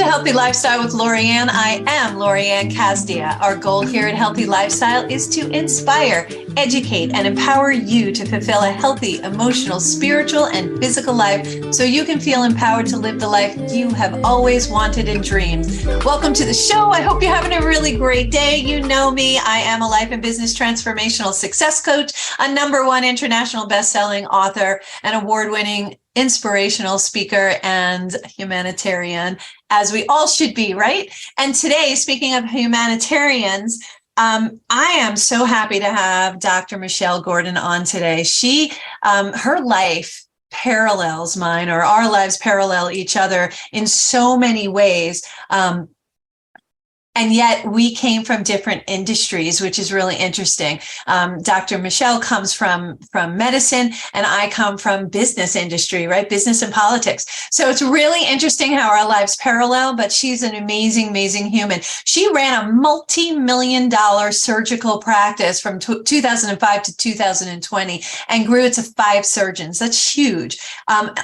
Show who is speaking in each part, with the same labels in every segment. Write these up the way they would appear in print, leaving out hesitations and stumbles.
Speaker 1: to Healthy Lifestyle with Lorianne. I am Lorianne Casdia. Our goal here at Healthy Lifestyle is to inspire, educate, and empower you to fulfill a healthy, emotional, spiritual, and physical life so you can feel empowered to live the life you have always wanted and dreamed. Welcome to the show. I hope you're having a really great day. You know me. I am a life and business transformational success coach, a #1 international best-selling author, an award-winning inspirational speaker, and humanitarian, as we all should be, right? And today, speaking of humanitarians, I am so happy to have Dr. Michelle Gordon on today. Her life parallels mine, or our lives parallel each other in so many ways. And yet we came from different industries, which is really interesting. Dr. Michelle comes from medicine, and I come from business industry, right? Business and politics. So it's really interesting how our lives parallel, but she's an amazing, amazing human. She ran a multi-million-dollar surgical practice from 2005 to 2020 and grew it to 5 surgeons. That's huge.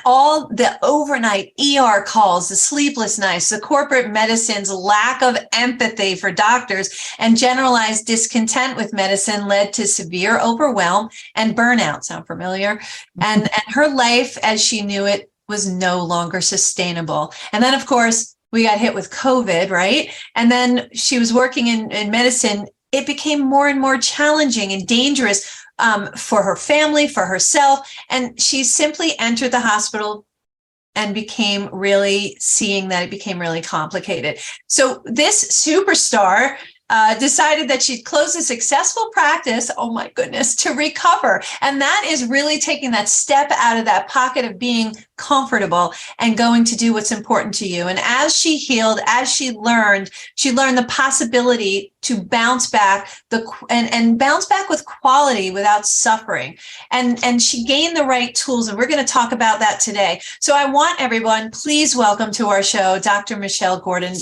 Speaker 1: All the overnight ER calls, the sleepless nights, the corporate medicine's lack of empathy for doctors and generalized discontent with medicine led to severe overwhelm and burnout. Sound familiar? And her life as she knew it was no longer sustainable. And then, of course, we got hit with COVID, right? And then she was working in medicine. It became more and more challenging and dangerous for her family, for herself. And she simply entered the hospital and became really seeing that it became really complicated. So this superstar decided that she'd close a successful practice, oh my goodness, to recover. And that is really taking that step out of that pocket of being comfortable and going to do what's important to you. And as she healed, as she learned the possibility to bounce back and bounce back with quality without suffering. And she gained the right tools. And we're going to talk about that today. So I want everyone, please welcome to our show, Dr. Michelle Gordon.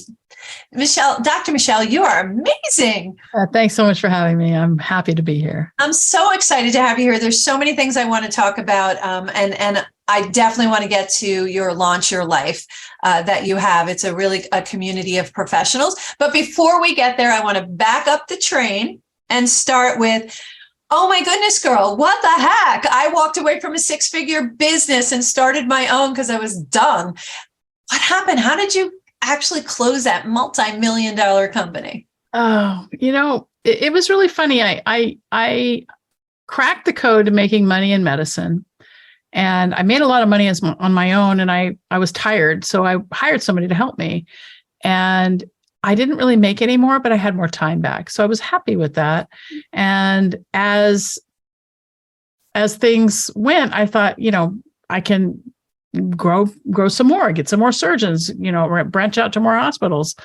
Speaker 1: Dr. Michelle, you are amazing.
Speaker 2: Thanks so much for having me. I'm happy to be here.
Speaker 1: I'm so excited to have you here. There's so many things I want to talk about. And I definitely want to get to your Launch Your Life that you have. It's a community of professionals. But before we get there, I want to back up the train and start with, oh my goodness, girl, what the heck? I walked away from a 6-figure business and started my own because I was done. What happened? How did you actually close that multi-million-dollar company?
Speaker 2: Oh, it was really funny. I cracked the code to making money in medicine, and I made a lot of money on my own, and I was tired. So I hired somebody to help me, and I didn't really make any more, but I had more time back. So I was happy with that. And as things went, I thought, I can grow some more, get some more surgeons, branch out to more hospitals.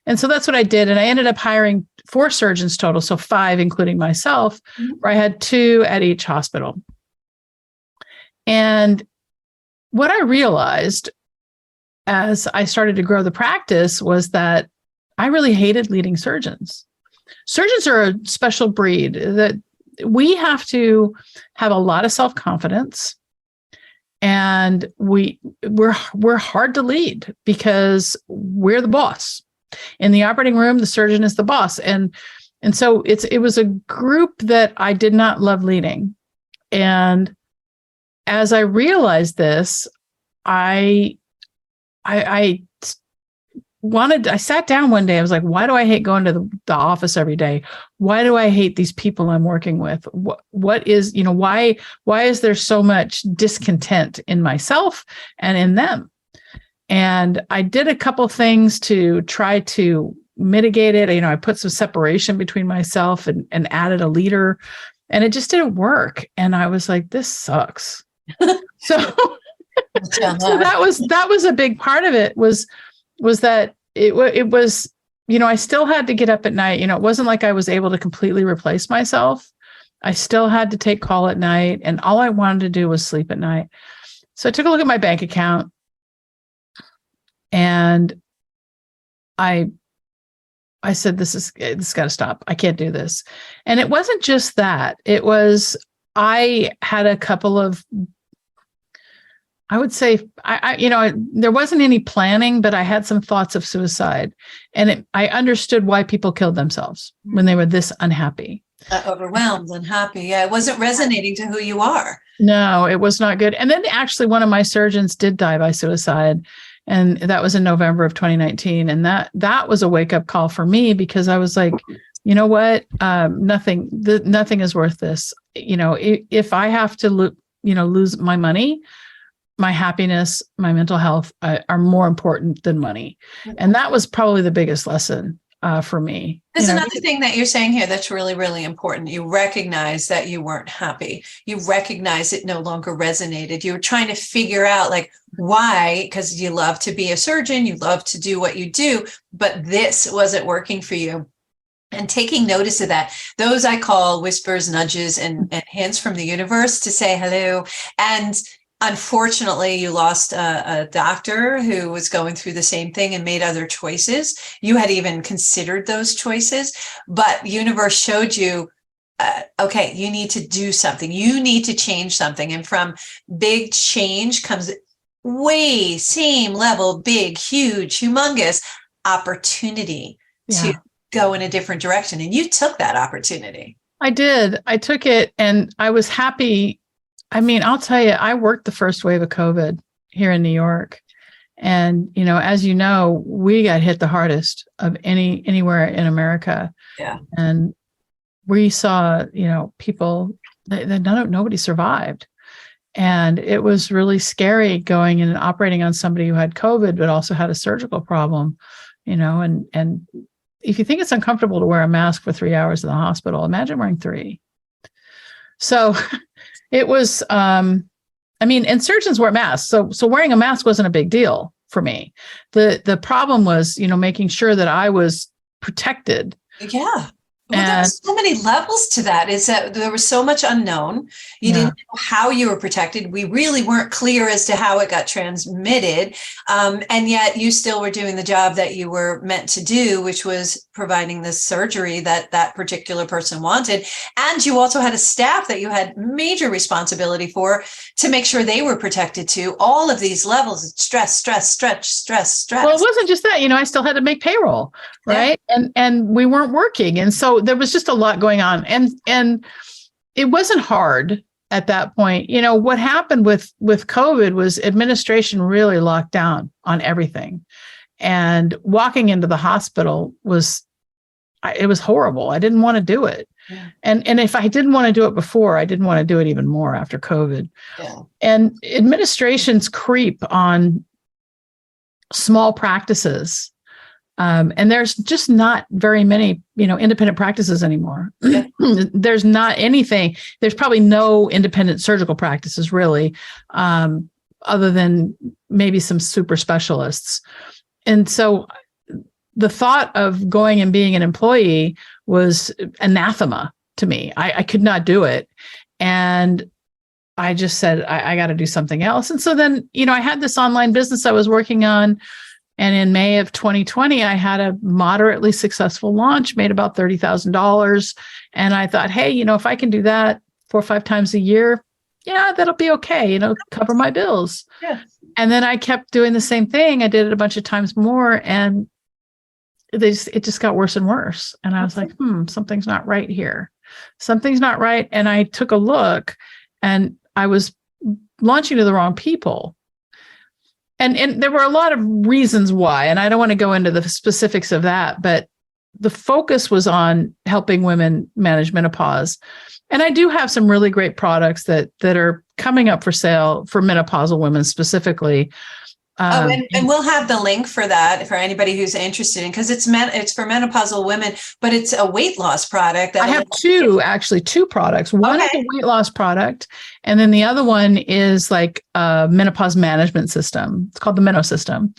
Speaker 2: And so that's what I did. And I ended up hiring 4 surgeons total. So 5, including myself, where I had 2 at each hospital. And what I realized as I started to grow the practice was that I really hated leading surgeons. Surgeons are a special breed that we have to have a lot of self-confidence. And we're hard to lead because we're the boss. In the operating room, the surgeon is the boss. And so it was a group that I did not love leading. And as I realized this, I sat down one day. I was like, why do I hate going to the office every day? Why do I hate these people I'm working with? What is, why is there so much discontent in myself and in them? And I did a couple things to try to mitigate it. I put some separation between myself and added a leader, and it just didn't work. And I was like, this sucks. So that was a big part of it was that it was, I still had to get up at night. It wasn't like I was able to completely replace myself. I still had to take call at night, and all I wanted to do was sleep at night. So I took a look at my bank account, and I said, this got to stop. I can't do this. And it wasn't just that. It was, I had a couple of I would say, there wasn't any planning, but I had some thoughts of suicide, and I understood why people killed themselves when they were this unhappy.
Speaker 1: Overwhelmed, unhappy. Yeah, it wasn't resonating to who you are.
Speaker 2: No, it was not good. And then actually one of my surgeons did die by suicide. And that was in November of 2019. And that was a wake-up call for me, because I was like, you know what? Nothing is worth this. If I have to lose my money, my happiness, my mental health are more important than money. And that was probably the biggest lesson for me.
Speaker 1: There's another thing that you're saying here that's really, really important. You recognize that you weren't happy. You recognize it no longer resonated. You were trying to figure out like why, because you love to be a surgeon, you love to do what you do, but this wasn't working for you. And taking notice of that, those I call whispers, nudges, and hints from the universe to say hello. And unfortunately, you lost a doctor who was going through the same thing and made other choices. You had even considered those choices, but universe showed you, okay, you need to do something. You need to change something. And from big change comes way same level, big, huge, humongous opportunity to go in a different direction. And you took that opportunity.
Speaker 2: I did. I took it, and I was happy. I mean, I'll tell you, I worked the first wave of COVID here in New York. And, as you know, we got hit the hardest of anywhere in America.
Speaker 1: Yeah.
Speaker 2: And we saw, people, nobody survived. And it was really scary going in and operating on somebody who had COVID, but also had a surgical problem, and if you think it's uncomfortable to wear a mask for 3 hours in the hospital, imagine wearing 3. So it was, and surgeons wear masks. So wearing a mask wasn't a big deal for me. The problem was, making sure that I was protected.
Speaker 1: Yeah. Well, there's so many levels to that. Is that there was so much unknown. You didn't know how you were protected. We really weren't clear as to how it got transmitted. And yet you still were doing the job that you were meant to do, which was providing the surgery that particular person wanted. And you also had a staff that you had major responsibility for to make sure they were protected too. All of these levels of stress. Well,
Speaker 2: it wasn't just that, I still had to make payroll, right? Yeah. And we weren't working. And so there was just a lot going on, and it wasn't hard at that point. What happened with COVID was administration really locked down on everything, and walking into the hospital it was horrible. I didn't want to do it. Yeah. And if I didn't want to do it before, I didn't want to do it even more after COVID. Yeah. And administration's creep on small practices. And there's just not very many, independent practices anymore. Yeah. There's not anything. There's probably no independent surgical practices really, other than maybe some super specialists. And so the thought of going and being an employee was anathema to me. I could not do it. And I just said, I got to do something else. And so then, I had this online business I was working on. And in May of 2020, I had a moderately successful launch, made about $30,000. And I thought, hey, if I can do that 4 or 5 times a year, that'll be okay, cover my bills. Yeah. And then I kept doing the same thing. I did it a bunch of times more, and it just got worse and worse. And I was like, something's not right here. Something's not right. And I took a look, and I was launching to the wrong people. And there were a lot of reasons why, and I don't want to go into the specifics of that, but the focus was on helping women manage menopause. And I do have some really great products that are coming up for sale for menopausal women specifically.
Speaker 1: And we'll have the link for that for anybody who's interested in, because it's for menopausal women, but it's a weight loss product.
Speaker 2: I have two products. One is a weight loss product, and then the other one is like a menopause management system. It's called the Meno System.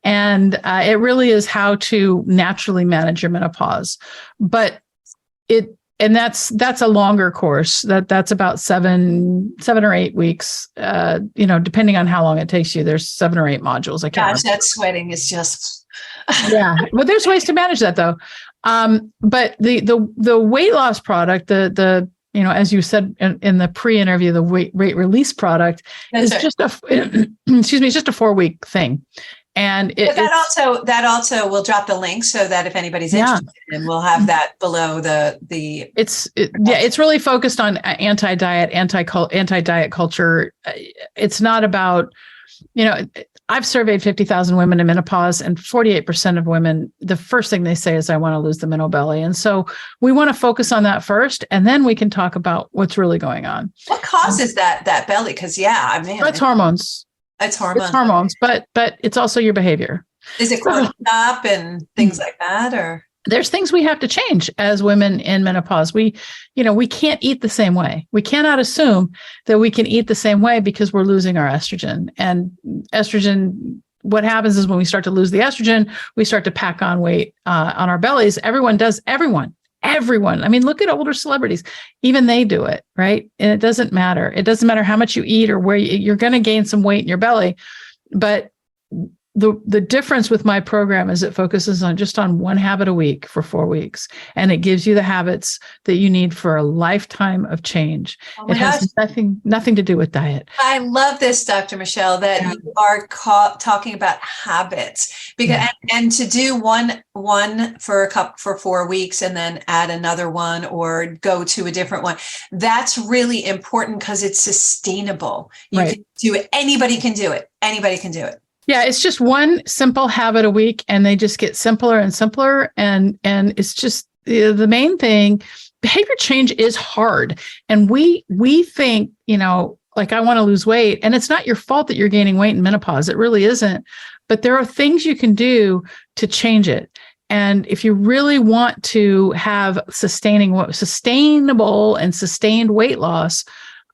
Speaker 2: And it really is how to naturally manage your menopause. But that's a longer course. That's about seven or 8 weeks. Depending on how long it takes you. There's 7 or 8 modules.
Speaker 1: Gosh, that sweating is just.
Speaker 2: Yeah. Well, there's ways to manage that though. But the weight loss product, the as you said in the pre-interview, the weight release product is just excuse me, it's just a 4-week thing. And
Speaker 1: that also will drop the link so that if anybody's interested, and we'll have that below
Speaker 2: it's really focused on anti-diet culture. It's not about, I've surveyed 50,000 women in menopause, and 48% of women, the first thing they say is, I want to lose the mental belly. And so we want to focus on that first, and then we can talk about what's really going on.
Speaker 1: What causes that belly? Because
Speaker 2: it's hormones. It's hormones, but it's also your behavior.
Speaker 1: Is it cortisol and things like that, or?
Speaker 2: There's things we have to change as women in menopause. We can't eat the same way. We cannot assume that we can eat the same way because we're losing our estrogen. And estrogen, what happens is when we start to lose the estrogen, we start to pack on weight on our bellies. Everyone does. Everyone. I mean, look at older celebrities. Even they do it, right? And it doesn't matter. It doesn't matter how much you eat or where you're going to gain some weight in your belly. But the difference with my program is it focuses on one habit a week for 4 weeks, and it gives you the habits that you need for a lifetime of change. It has nothing to do with diet.
Speaker 1: I love this, Dr. Michelle, that you are talking about habits, because and to do one for 4 weeks and then add another one or go to a different one. That's really important because it's sustainable. You can do it. Anybody can do it. Anybody can do it.
Speaker 2: Yeah, it's just one simple habit a week, and they just get simpler and simpler. And it's just the main thing. Behavior change is hard. And we think, like, I want to lose weight. And it's not your fault that you're gaining weight in menopause. It really isn't. But there are things you can do to change it. And if you really want to have sustainable and sustained weight loss,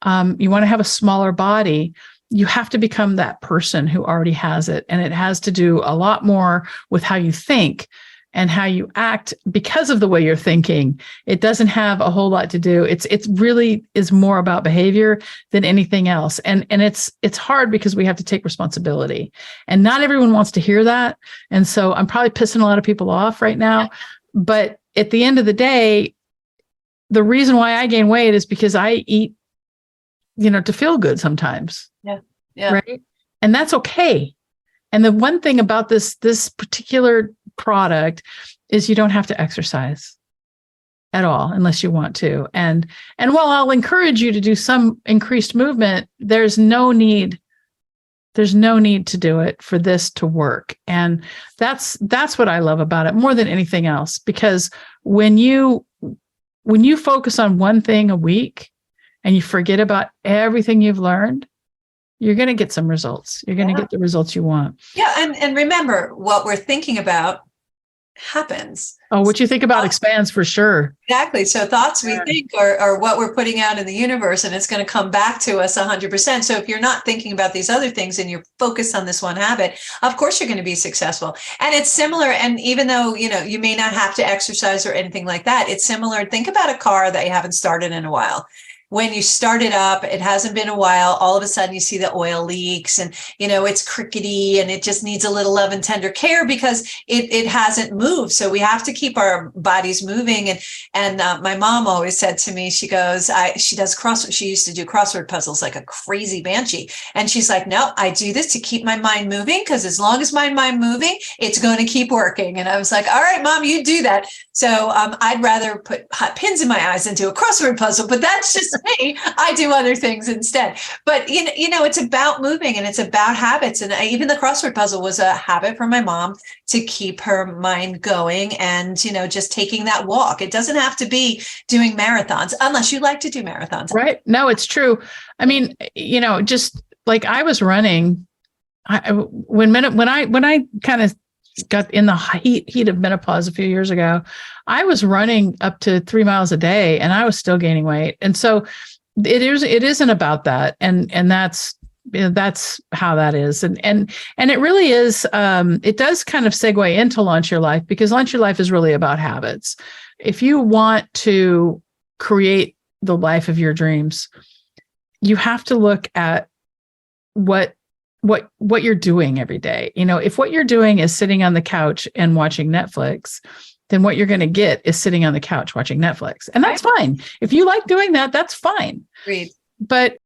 Speaker 2: you want to have a smaller body, you have to become that person who already has it. And it has to do a lot more with how you think and how you act because of the way you're thinking. It doesn't have a whole lot to do. It really is more about behavior than anything else. And it's hard because we have to take responsibility. And not everyone wants to hear that. And so I'm probably pissing a lot of people off right now. But at the end of the day, the reason why I gain weight is because I eat, to feel good sometimes.
Speaker 1: Yeah.
Speaker 2: Right. And that's okay. And the one thing about this particular product is you don't have to exercise at all unless you want to. And while I'll encourage you to do some increased movement, there's no need to do it for this to work. And that's what I love about it more than anything else, because when you focus on one thing a week and you forget about everything you've learned, you're going to get some results. You're going to get the results you want.
Speaker 1: Yeah. And remember, what we're thinking about happens.
Speaker 2: Oh, what you think about expands for sure.
Speaker 1: Exactly. So thoughts we think are what we're putting out in the universe, and it's going to come back to us 100%. So if you're not thinking about these other things and you're focused on this one habit, of course you're going to be successful. And it's similar. And even though, you may not have to exercise or anything like that, it's similar. Think about a car that you haven't started in a while. When you start it up, it hasn't been a while, all of a sudden you see the oil leaks and, it's crickety and it just needs a little love and tender care because it hasn't moved. So we have to keep our bodies moving. And my mom always said to me, she goes, she used to do crossword puzzles like a crazy banshee. And she's like, no, I do this to keep my mind moving, because as long as my mind moving, it's going to keep working. And I was like, all right, Mom, you do that. So I'd rather put hot pins in my eyes than do a crossword puzzle, but that's just me. I do other things instead. But, it's about moving and it's about habits. And even the crossword puzzle was a habit for my mom to keep her mind going and, just taking that walk. It doesn't have to be doing marathons unless you like to do marathons.
Speaker 2: Right. No, it's true. I mean, just like I was running, when I kind of got in the heat of menopause a few years ago, I was running up to 3 miles a day and I was still gaining weight. And so it isn't about that. And that's how that is. And it really is, it does kind of segue into Launch Your Life, because Launch Your Life is really about habits. If you want to create the life of your dreams, you have to look at what you're doing every day. If what you're doing is sitting on the couch and watching Netflix, then what you're going to get is sitting on the couch watching Netflix. And that's fine. If you like doing that, that's fine.
Speaker 1: Agreed.
Speaker 2: But